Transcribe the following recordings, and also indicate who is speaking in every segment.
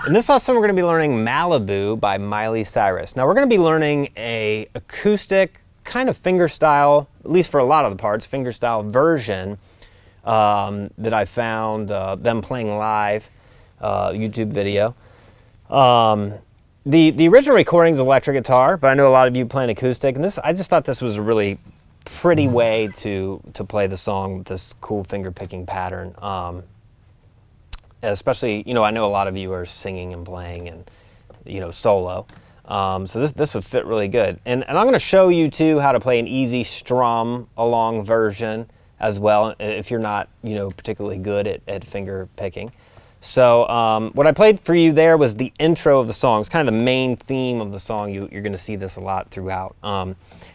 Speaker 1: In this lesson, we're going to be learning Malibu by Miley Cyrus. Now, we're going to be learning a acoustic, kind of fingerstyle, at least for a lot of the parts, fingerstyle version that I found them playing live, YouTube video. The original recording is electric guitar, but I know a lot of you playing acoustic, and I just thought this was a really pretty way to play the song with this cool finger picking pattern. Especially, I know a lot of you are singing and playing and, solo. So this would fit really good. And I'm going to show you too how to play an easy strum along version as well, if you're not, particularly good at finger picking. So what I played for you there was the intro of the song. It's kind of the main theme of the song. You're going to see this a lot throughout.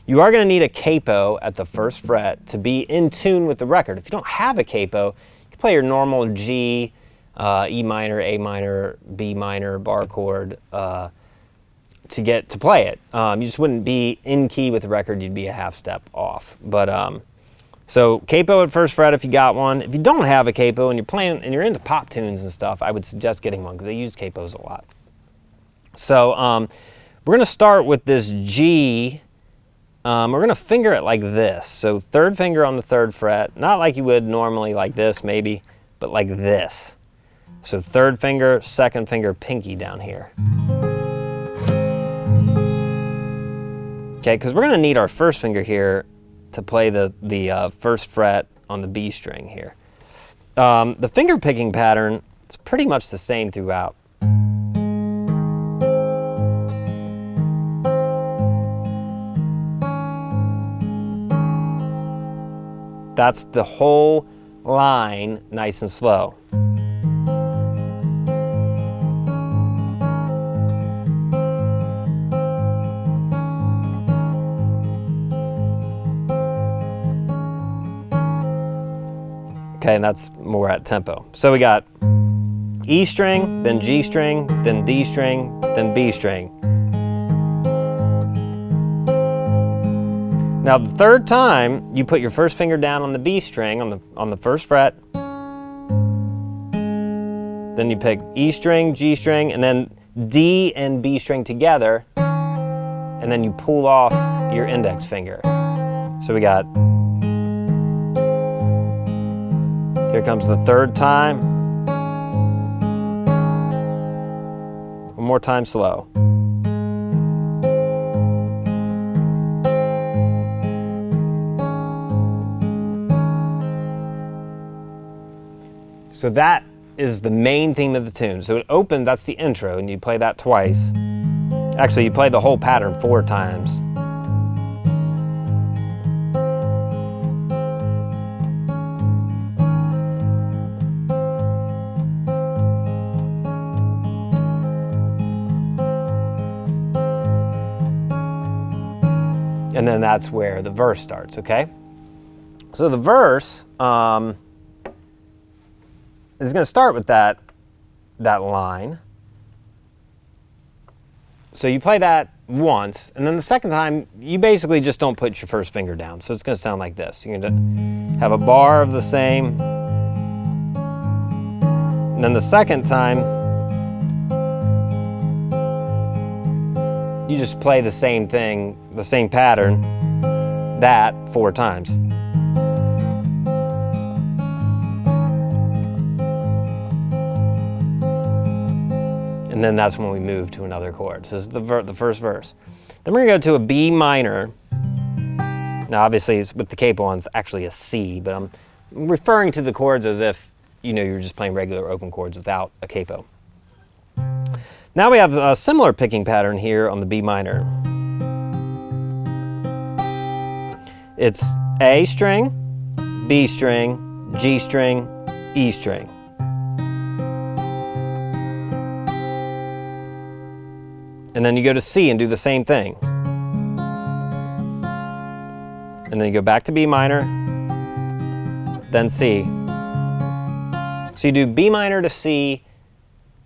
Speaker 1: You are going to need a capo at the first fret to be in tune with the record. If you don't have a capo, you can play your normal G, E minor, A minor, B minor, bar chord to play it. You just wouldn't be in key with the record, you'd be a half step off. But so capo at first fret if you got one. If you don't have a capo and you're playing and you're into pop tunes and stuff, I would suggest getting one because they use capos a lot. So we're going to start with this G. We're going to finger it like this. So third finger on the third fret, not like you would normally like this maybe, but like this. So third finger, second finger, pinky down here. Okay, because we're going to need our first finger here to play the first fret on the B string here. The finger picking pattern is pretty much the same throughout. That's the whole line, nice and slow. Okay, and that's more at tempo. So we got E string, then G string, then D string, then B string. Now the third time, you put your first finger down on the B string on the first fret. Then you pick E string, G string, and then D and B string together, and then you pull off your index finger. So we got, here comes the third time. One more time slow. So that is the main theme of the tune. So it opens, that's the intro, and you play that twice. Actually, you play the whole pattern 4 times. And then that's where the verse starts, okay? So the verse is going to start with that line. So you play that once, and then the second time, you basically just don't put your first finger down. So it's going to sound like this. You're going to have a bar of the same, and then the second time, you just play the same thing, the same pattern, that 4 times. And then that's when we move to another chord. So this is the first verse. Then we're gonna go to a B minor. Now obviously it's with the capo on, it's actually a C, but I'm referring to the chords as if you're just playing regular open chords without a capo. Now we have a similar picking pattern here on the B minor. It's A string, B string, G string, E string. And then you go to C and do the same thing. And then you go back to B minor, then C. So you do B minor to C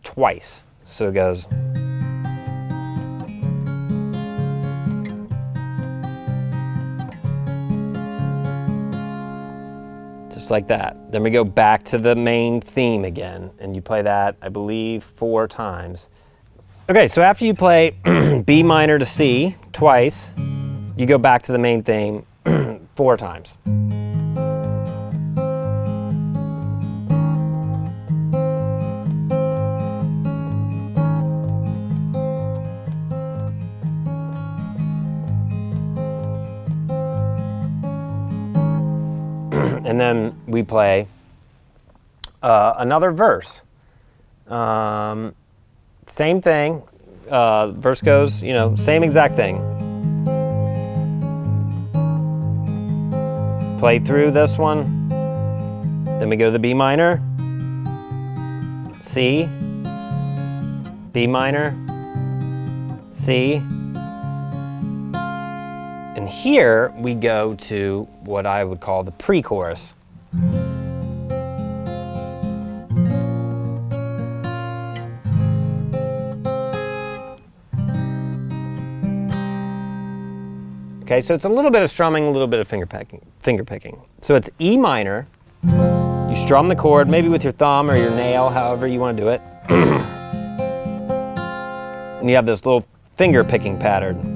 Speaker 1: twice. So it goes. just like that. Then we go back to the main theme again, and you play that, I believe, 4 times. Okay, so after you play B minor to C twice, you go back to the main theme 4 times. And then we play another verse. Same thing. Verse goes, you know, same exact thing. Play through this one. Then we go to the B minor, C, B minor, C. And here we go to what I would call the pre-chorus. Okay, so it's a little bit of strumming, a little bit of finger picking. So it's E minor. You strum the chord, maybe with your thumb or your nail, however you want to do it. And you have this little finger picking pattern.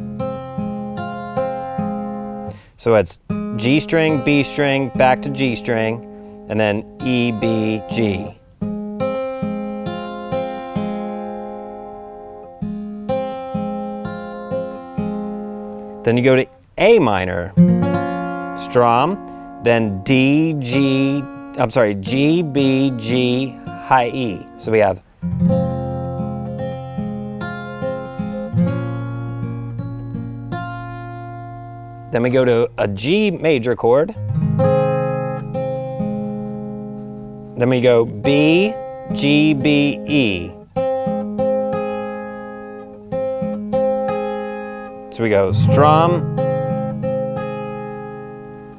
Speaker 1: So it's G string, B string, back to G string, and then E, B, G. Then you go to A minor, strum, then D, G, G, B, G, high E. So we have then we go to a G major chord. Then we go B, G, B, E. So we go strum,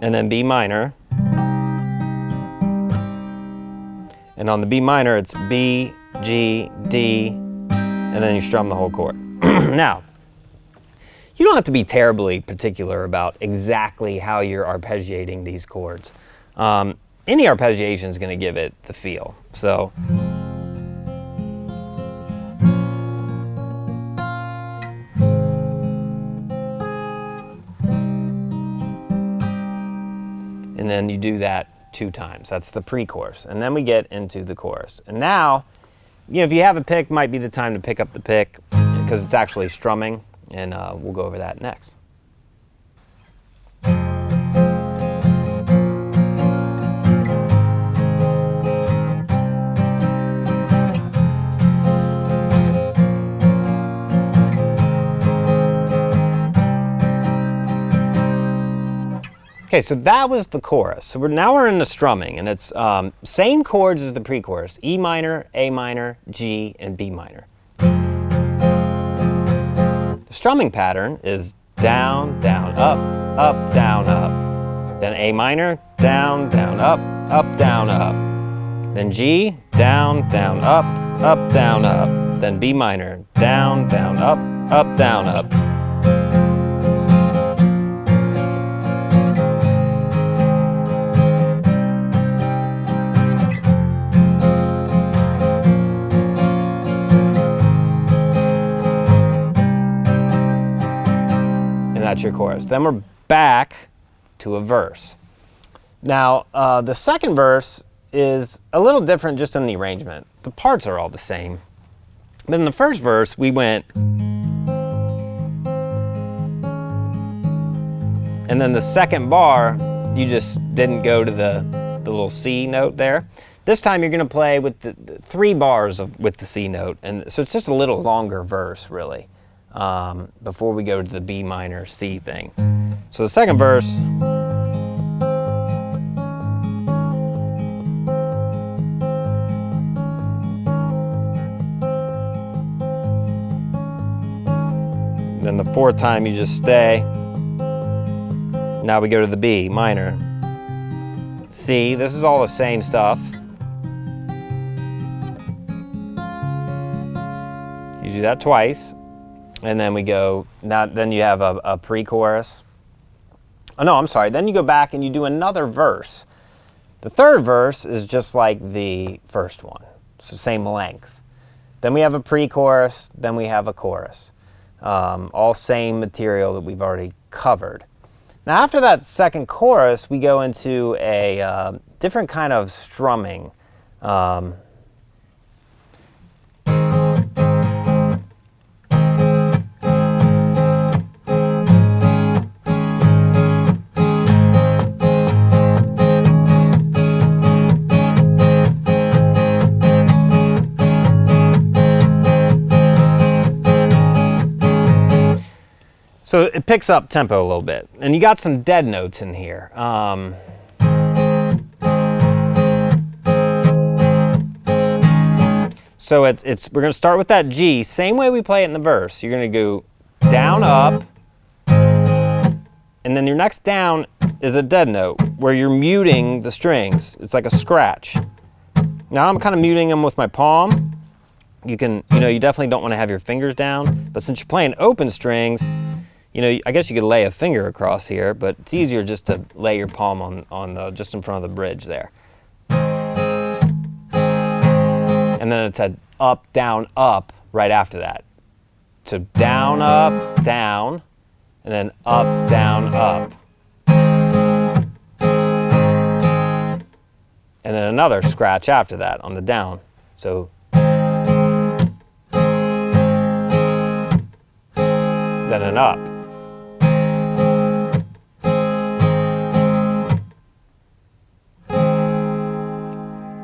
Speaker 1: and then B minor. And on the B minor, it's B, G, D, and then you strum the whole chord. Now, you don't have to be terribly particular about exactly how you're arpeggiating these chords. Any arpeggiation is going to give it the feel. So, and then you do that 2 times. That's the pre-chorus. And then we get into the chorus. And now, you know, if you have a pick, might be the time to pick up the pick because it's actually strumming. And we'll go over that next. Okay, so that was the chorus. So now we're in the strumming, and it's same chords as the pre-chorus: E minor, A minor, G, and B minor. Strumming pattern is down, down, up, down, up. Then A minor, down, down, up, down, up. Then G, down, down, up, down, up. Then B minor, down, down, up, down, up. That's your chorus. Then we're back to a verse. Now, the second verse is a little different just in the arrangement. The parts are all the same. But in the first verse, we went, and then the second bar, you just didn't go to the little C note there. This time you're going to play with the 3 bars with the C note, and so it's just a little longer verse, really. Before we go to the B minor C thing. So the second verse, then the 4th time you just stay. Now we go to the B minor, C. This is all the same stuff. You do that twice. And then we go, then you have a pre-chorus. Oh no, I'm sorry. Then you go back and you do another verse. The third verse is just like the first one, so same length. Then we have a pre-chorus, then we have a chorus. All same material that we've already covered. Now after that second chorus, we go into a different kind of strumming. So it picks up tempo a little bit, and you got some dead notes in here. So we're going to start with that G, same way we play it in the verse. You're going to go down, up, and then your next down is a dead note where you're muting the strings. It's like a scratch. Now I'm kind of muting them with my palm. You definitely don't want to have your fingers down, but since you're playing open strings, I guess you could lay a finger across here, but it's easier just to lay your palm on just in front of the bridge there. And then it's a up, down, up right after that. So down, up, down, and then up, down, up. And then another scratch after that on the down. So then an up.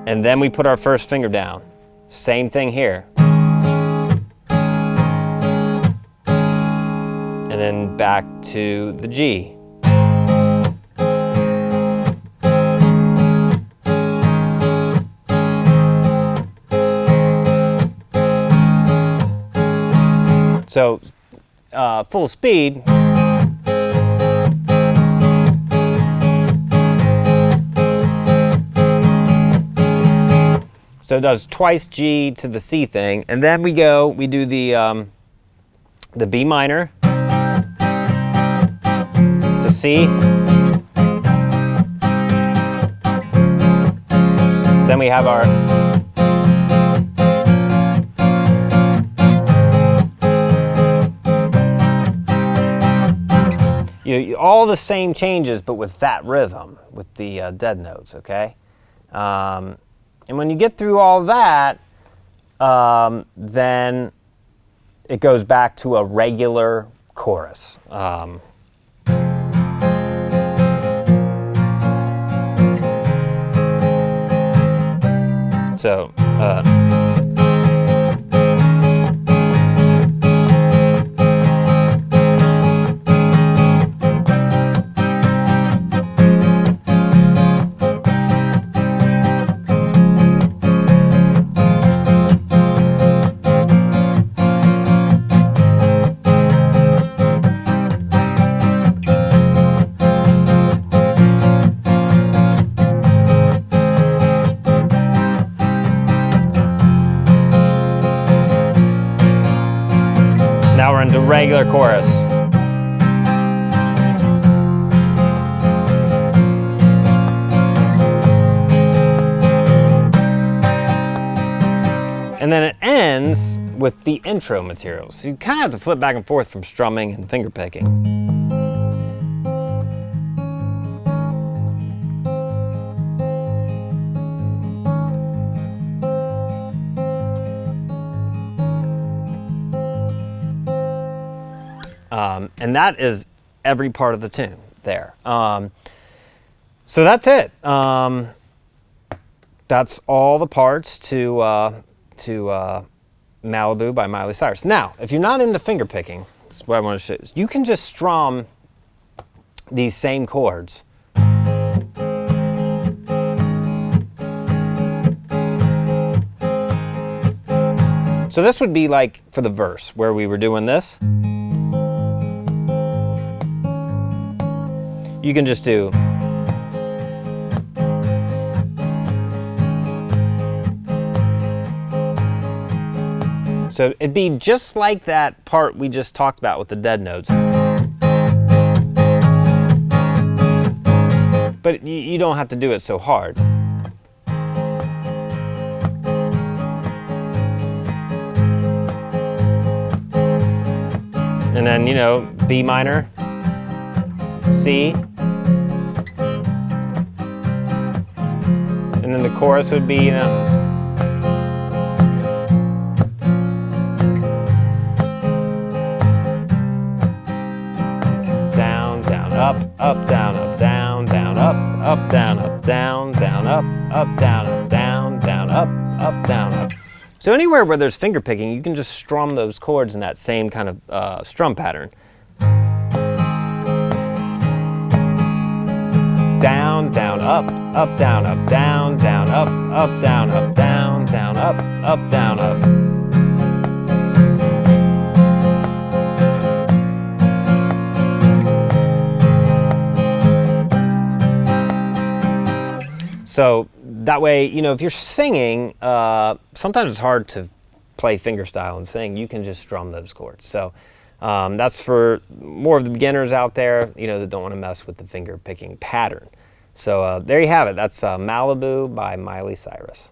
Speaker 1: And then we put our first finger down. Same thing here. And then back to the G. So, full speed. So it does twice G to the C thing, and then we do the B minor to C. Then we have our all the same changes, but with that rhythm, with the dead notes, okay? And when you get through all that, then it goes back to a regular chorus. Now we're into regular chorus. And then it ends with the intro material. So you kind of have to flip back and forth from strumming and finger picking. And that is every part of the tune there. So that's it. That's all the parts to Malibu by Miley Cyrus. Now, if you're not into finger picking, that's what I want to show you. You can just strum these same chords. So this would be like for the verse where we were doing this. You can just do. So it'd be just like that part we just talked about with the dead notes. but you don't have to do it so hard. And then, you know, B minor, C, and then the chorus would be, you know, down, down, up, up, down, up, down, down, up, up, down, up, down, down, up, up, down, up, down, down, up, up, down, up. So anywhere where there's finger picking, you can just strum those chords in that same kind of strum pattern. Down, down, up, down, up, down, down, up, down, up, down, down, up, down, up. So that way, you know, if you're singing, sometimes it's hard to play fingerstyle and sing. You can just strum those chords. So that's for more of the beginners out there, you know, that don't want to mess with the finger picking pattern. So there you have it. That's Malibu by Miley Cyrus.